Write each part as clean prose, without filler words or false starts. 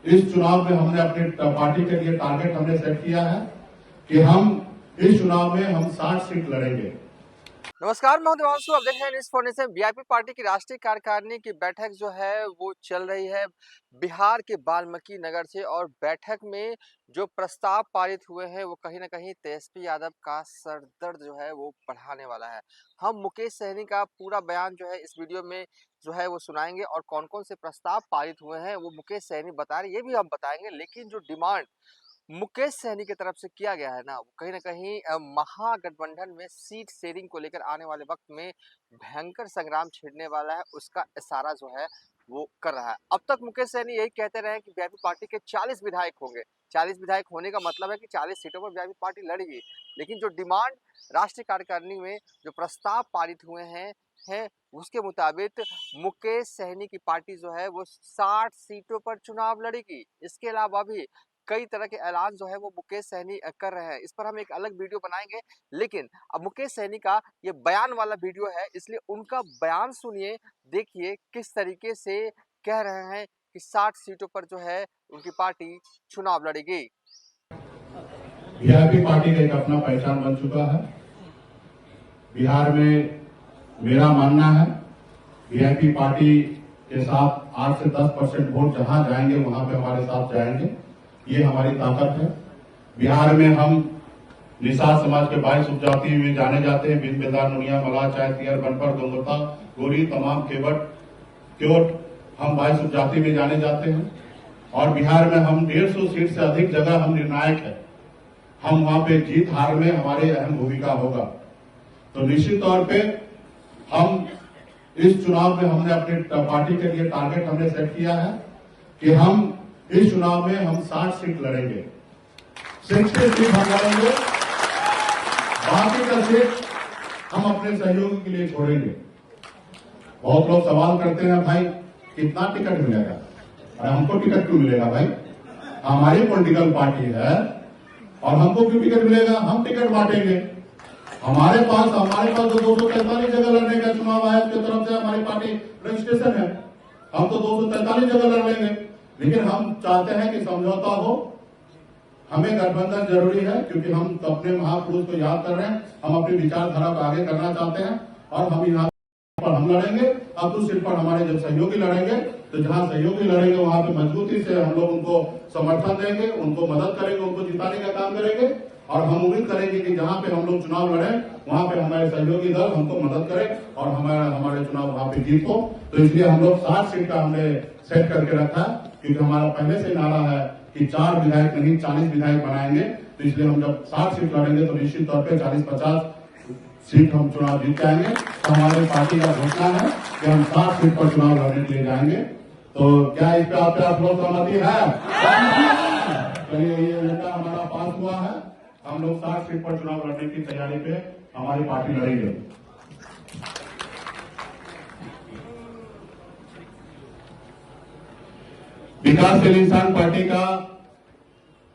इस चुनाव में हमने अपनी पार्टी के लिए टारगेट हमने सेट किया है कि हम इस चुनाव में हम 60 सीट लड़ेंगे। नमस्कार, मैं देवांशु। आप देख रहे हैं न्यूज़ फाउंडेशन। वीआईपी पार्टी की राष्ट्रीय कार्यकारिणी की बैठक जो है वो चल रही है बिहार के वाल्मीकि नगर से, और बैठक में जो प्रस्ताव पारित हुए हैं वो कहीं ना कहीं तेजस्वी यादव का सरदर्द जो है वो बढ़ाने वाला है। हम मुकेश सहनी का पूरा बयान जो है इस वीडियो में जो है वो सुनाएंगे, और कौन कौन से प्रस्ताव पारित हुए हैं वो मुकेश सहनी बता रहे, ये भी हम बताएंगे। लेकिन जो डिमांड मुकेश सहनी की तरफ से किया गया है ना, वो कहीं ना कहीं महागठबंधन में सीट शेयरिंग को लेकर आने वाले वक्त में भयंकर संग्राम छिड़ने वाला है, उसका इशारा जो है वो कर रहा है। अब तक मुकेश सहनी यही कहते रहे कि वीआईपी पार्टी के 40 विधायक होंगे। 40 विधायक होने का मतलब है कि 40 सीटों पर वीआईपी पार्टी लड़ेगी। लेकिन जो डिमांड राष्ट्रीय कार्यकारिणी में जो प्रस्ताव पारित हुए हैं उसके मुताबिक मुकेश सहनी की पार्टी जो है वो 60 सीटों पर चुनाव लड़ेगी। इसके अलावा भी कई तरह के ऐलान जो है वो मुकेश सहनी कर रहे हैं। इस पर हम एक अलग वीडियो बनाएंगे। लेकिन अब मुकेश सहनी का ये बयान वाला वीडियो है, इसलिए उनका बयान सुनिए, देखिए किस तरीके से कह रहे हैं कि 60 सीटों पर जो है उनकी पार्टी चुनाव लड़ेगी। वीआईपी पार्टी का एक अपना पहचान बन चुका है। बिहार में मेरा मानना है वीआईपी पार्टी के साथ 8 से 10% वोट जहां जाएंगे वहां पे हमारे साथ जाएंगे। ये हमारी ताकत है। बिहार में हम निषाद समाज के 22 उपजाति में जाने जाते हैं। बिन बेदार, नुनिया, मलाह, चाय, तियर, बनपर, दोंगता, गोरी, तमाम, केवट, क्योट, हम 22 उपजाति में जाने जाते हैं। और बिहार में हम 150 सीट से अधिक जगह हम निर्णायक है। हम वहां पे जीत हार में हमारी अहम भूमिका होगा। तो निश्चित तौर पे हम इस चुनाव में हमने अपनी पार्टी के लिए टारगेट हमने सेट किया है कि हम इस चुनाव में हम 60 सीट लड़ेंगे। 60 सीट हम लड़ेंगे, बाकी का सीट हम अपने सहयोगी के लिए छोड़ेंगे। बहुत लोग सवाल करते हैं, भाई कितना टिकट मिलेगा? अरे हमको टिकट क्यों मिलेगा भाई? हमारी पॉलिटिकल पार्टी है और हमको क्यों टिकट मिलेगा? हम टिकट बांटेंगे। हमारे पास तो 243 जगह लड़ने का चुनाव आयोग की तरफ से हमारी पार्टी रजिस्ट्रेशन है। हम तो 243 जगह लड़ लेंगे। लेकिन हम चाहते हैं कि समझौता हो। हमें गठबंधन जरूरी है क्योंकि हम अपने महापुरुष को याद कर रहे हैं। हम अपनी विचारधारा को आगे करना चाहते हैं और हम यहाँ पर हम लड़ेंगे। अब उस सीट पर हमारे जब सहयोगी लड़ेंगे तो जहां सहयोगी लड़ेंगे वहां पे मजबूती से हम लोग उनको समर्थन देंगे, उनको मदद करेंगे, उनको जिताने का काम करेंगे। और हम उम्मीद करेंगे कि जहां पे हम लोग चुनाव लड़े वहां पे हमारे सहयोगी दल हमको मदद करे और हमारे चुनाव वहां पे जीत हो। तो इसलिए हम लोग 60 सीट का हमने सेट करके रखा है, क्योंकि हमारा पहले से नारा है कि 4 विधायक नहीं 40 विधायक बनाएंगे। तो इसलिए हम जब 60 सीट लड़ेंगे तो निश्चित तौर पर 40-50 सीट हम चुनाव जीत जाएंगे। तो हमारी पार्टी का घोषणा है कि हम 60 सीट पर चुनाव लड़ने के लिए जाएंगे। तो क्या इस पर आप लोग सहमति है? चलिए, ये एजेंडा हमारा पास हुआ है। हम लोग 60 सीट पर चुनाव लड़ने की तैयारी पे हमारी पार्टी लड़ेगी। विकासशील इंसान पार्टी का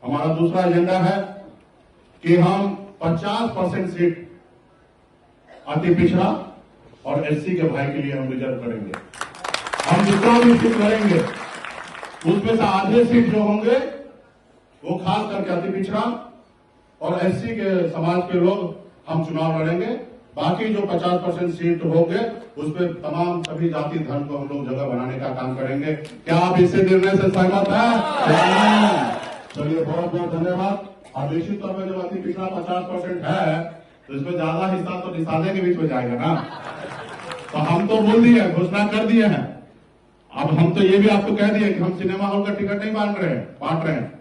हमारा दूसरा एजेंडा है कि हम 50% सीट अति पिछड़ा और एससी के भाई के लिए हम रिजर्व करेंगे। हम जितना भी सीट लड़ेंगे उसमें से आधे सीट जो होंगे वो खास करके अति पिछड़ा और एससी के समाज के लोग हम चुनाव लड़ेंगे। बाकी जो 50% सीट होंगे उसमें तमाम सभी जाति धर्म को हम लोग जगह बनाने का काम करेंगे। क्या आप इससे निर्णय से सहमत हैं? चलिए, बहुत बहुत धन्यवाद। और निश्चित तौर पर जब अति पिछड़ा 50% है तो इसमें ज्यादा हिस्सा तो निषादे के बीच में जाएगा ना। तो हम तो बोल दिए, घोषणा कर दिए हैं। अब हम तो ये भी आपको कह दिए कि हम सिनेमा हॉल का टिकट नहीं बांट रहे हैं,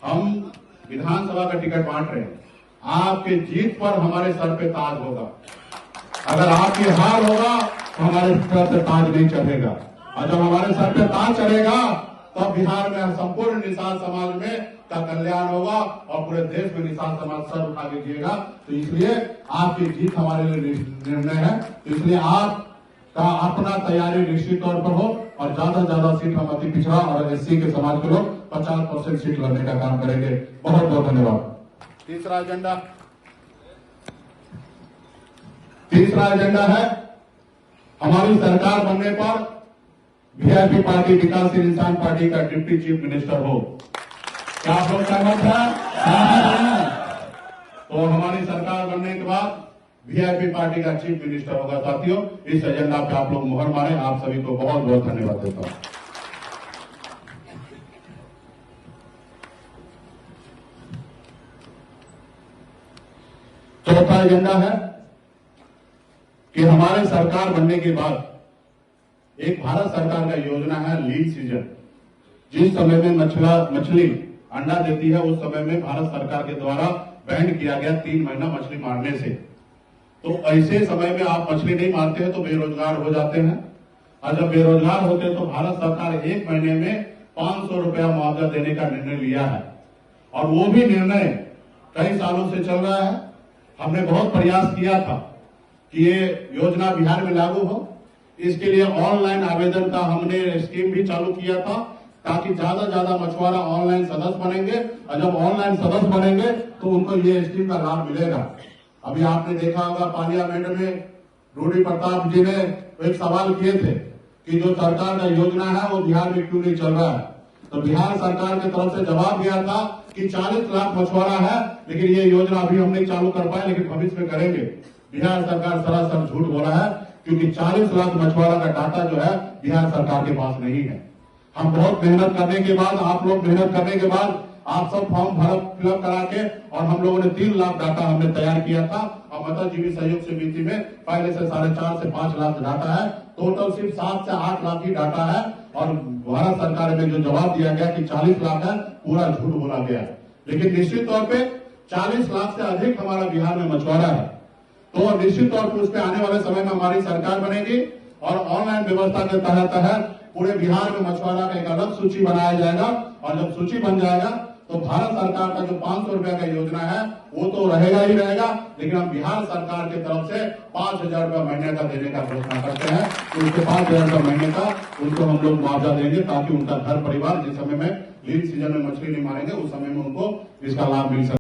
हम विधानसभा का टिकट बांट रहे हैं। आपके जीत पर हमारे सर पे ताज होगा। अगर आपकी हार होगा तो हमारे सर पे ताज नहीं चढ़ेगा। और जब हमारे सर पे ताज चढ़ेगा तब बिहार में संपूर्ण निषाद समाज में का कल्याण होगा और पूरे देश में निषाद समाज सर उठा के जिएगा। तो इसलिए आपकी जीत हमारे लिए निर्णय है। तो इसलिए आप का अपना तैयारी निश्चित तौर पर हो और ज्यादा से ज्यादा सीट हम अति पिछड़ा और एससी के समाज के लोग 50% सीट लड़ने का काम करेंगे। बहुत बहुत धन्यवाद। तीसरा एजेंडा है हमारी सरकार बनने पर वीआईपी पार्टी विकासशील इंसान पार्टी का डिप्टी चीफ मिनिस्टर हो। क्या आप लोग सहमत हैं? तो हमारी सरकार बनने के बाद वीआईपी पार्टी का चीफ मिनिस्टर होगा। साथियों, इस एजेंडा पे आप लोग मुहर मारें। आप सभी को बहुत बहुत धन्यवाद देता हूं। चौथा एजेंडा है कि हमारे सरकार बनने के बाद एक भारत सरकार का योजना है लीन सीजन। जिस समय में मछली अंडा देती है, उस समय में भारत सरकार के द्वारा बैन किया गया 3 महीना मछली मारने से। तो ऐसे समय में आप मछली नहीं मारते हैं तो बेरोजगार हो जाते हैं, और जब बेरोजगार होते हैं तो भारत सरकार 1 महीने में 500 रुपया मुआवजा देने का निर्णय लिया है। और वो भी निर्णय कई सालों से चल रहा है। हमने बहुत प्रयास किया था कि ये योजना बिहार में लागू हो। इसके लिए ऑनलाइन आवेदन का हमने स्कीम भी चालू किया था, ताकि ज्यादा मछुआरा ऑनलाइन सदस्य बनेंगे, और जब ऑनलाइन सदस्य बनेंगे तो उनको ये स्कीम का लाभ मिलेगा। अभी आपने देखा होगा पार्लियामेंट में रूडी प्रताप जी ने एक सवाल किए थे कि जो सरकार का योजना है वो बिहार में क्यों नहीं चल रहा है। तो बिहार सरकार की तरफ से जवाब दिया था कि 40 लाख मछुआरा है, लेकिन ये योजना अभी हम नहीं चालू कर पाए, लेकिन भविष्य में करेंगे। बिहार सरकार सरासर झूठ बोल रहा है, क्योंकि 40 लाख मछुआरा का डाटा जो है बिहार सरकार के पास नहीं है। हम बहुत मेहनत करने के बाद, आप लोग मेहनत करने के बाद, आप सब फॉर्म फिलअप करा के, और हम लोगों ने 3 लाख डाटा हमने तैयार किया था। और मतलब जीवी सहयोग समिति में पहले से 4.5 से 5 लाख डाटा है। टोटल सिर्फ 7 से 8 लाख ही डाटा है। और भारत सरकार में जो जवाब दिया गया कि 40 लाख है, पूरा झूठ बोला गया। लेकिन निश्चित तौर पे 40 लाख से अधिक हमारा बिहार में मछुआरा है। तो निश्चित तौर पर उस पर आने वाले समय में हमारी सरकार बनेगी, और ऑनलाइन व्यवस्था के तहत पूरे बिहार में मछुआरा का एक अलग सूची बनाया जाएगा। और जब सूची बन जाएगा तो भारत सरकार का जो 500 रुपया का योजना है वो तो रहेगा ही रहेगा, लेकिन हम बिहार सरकार की तरफ से 5,000 रुपया महीने का देने का घोषणा करते हैं। तो उसके 5,000 रुपया महीने का उनको हम लोग मुआवजा देंगे, ताकि उनका घर परिवार जिस समय में लीन सीजन में मछली नहीं मारेंगे उस समय में उनको इसका लाभ मिल सके।